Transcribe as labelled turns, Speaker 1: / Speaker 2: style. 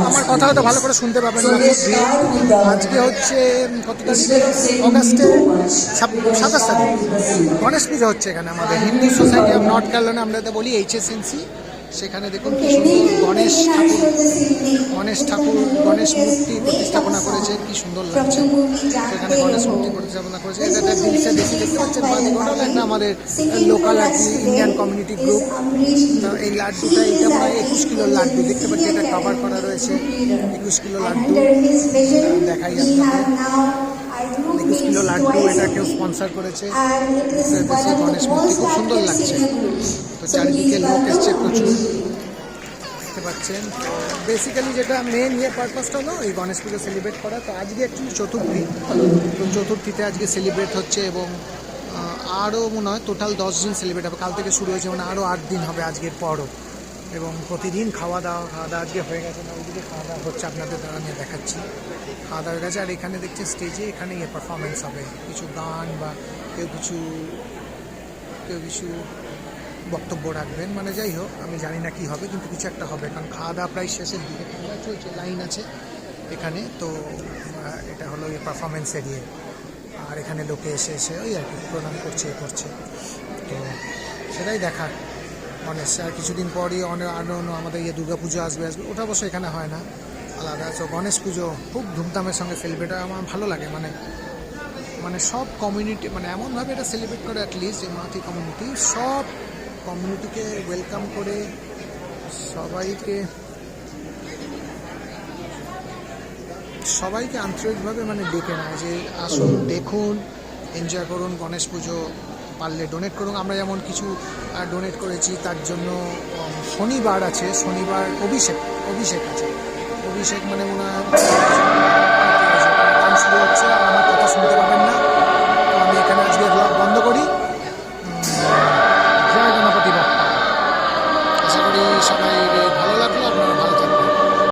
Speaker 1: আমার কথা হয়তো ভালো করে শুনতে পাবেন না। আজকে হচ্ছে কত তারিখে, অগাস্টের 27 তারিখ গণেশ পুজো হচ্ছে এখানে আমাদের Hindu society of North Carolina, আমরা তো বলি HSNC। সেখানে দেখুন কি সুন্দর গণেশ মূর্তি প্রতিস্থাপনা করেছে, কি সুন্দর লাগছে। সেখানে গণেশ মূর্তি প্রতিস্থাপনা করেছে, এটা একটা দিলসে বেশি দেখতে পাচ্ছেন। বাদিগোটা একটা আমাদের লোকাল আর কি ইন্ডিয়ান কমিউনিটি গ্রুপ। এই লাড্ডুটা, এটা প্রায় 21 কিলোর লাড্ডু দেখতে পাচ্ছি, এটা কভার করা রয়েছে। 21 কিলো লাড্ডু দেখাই আপনাদের, 21 কিলো লাড্ডু, এটা কেউ স্পন্সার করেছে। গণেশ মূর্তি খুব সুন্দর লাগছে। তো চারিদিকে লোক এসছে প্রচুর, দেখতে পাচ্ছেন। বেসিক্যালি যেটা মেন পারপাসটা হলো এই গণেশ পুজো সেলিব্রেট করা। তো আজকে অ্যাকচুয়ালি চতুর্থী, তো চতুর্থীতে আজকে সেলিব্রেট হচ্ছে এবং আরও মনে হয় টোটাল 10 দিন সেলিব্রেট হবে। কাল থেকে শুরু হয়েছে, মানে আরও 8 দিন হবে আজকের পরও। এবং প্রতিদিন খাওয়া দাওয়া আজকে হয়ে গেছে না, ওইদিকে খাওয়া দাওয়া হচ্ছে, আপনাদের দ্বারা নিয়ে দেখাচ্ছি। খাওয়া দাওয়া হয়ে গেছে, আর এখানে দেখছি স্টেজে এখানে পারফরমেন্স হবে, কিছু গান বা কেউ কিছু বক্তব্য রাখবেন, মানে যাই হোক আমি জানি না কি হবে, কিন্তু কিছু একটা হবে। কারণ খাওয়া দাওয়া প্রায় শেষের দিকে, খাওয়া চলছে, লাইন আছে এখানে। তো এটা হলো পারফরমেন্স এরিয়া, আর এখানে লোকে এসে ওই আর কি প্রণাম করছে তো সেটাই দেখার। গণেশ আর কিছুদিন পরই আরও আমাদের দুর্গা পুজো আসবে, ওটা অবশ্য এখানে হয় না, আলাদা। তো গণেশ পুজো খুব ধুমধামের সঙ্গে সেলিব্রেট হয়, আমার ভালো লাগে। মানে সব কমিউনিটি, মানে এমনভাবে এটা সেলিব্রেট করে অ্যাটলিস্ট যে মাথি কমিউনিটি সব কমিউনিটিকে ওয়েলকাম করে সবাইকে আন্তরিকভাবে মানে ডেকে নেয় যে আসুন, দেখুন, এনজয় করুন গণেশ পুজো। পারলে ডোনেট করুন। আমরা যেমন কিছু ডোনেট করেছি, তার জন্য শনিবার আছে, শনিবার অভিষেক আছে। অভিষেক মানে মনে হয় গান শুরু হচ্ছে, আর আমার কথা শুনতে পাবেন না। তো আমি এখানে আজকে ব্লগ বন্ধ করি। জয় গণপতি বাপ্পা। আশা করি সবাই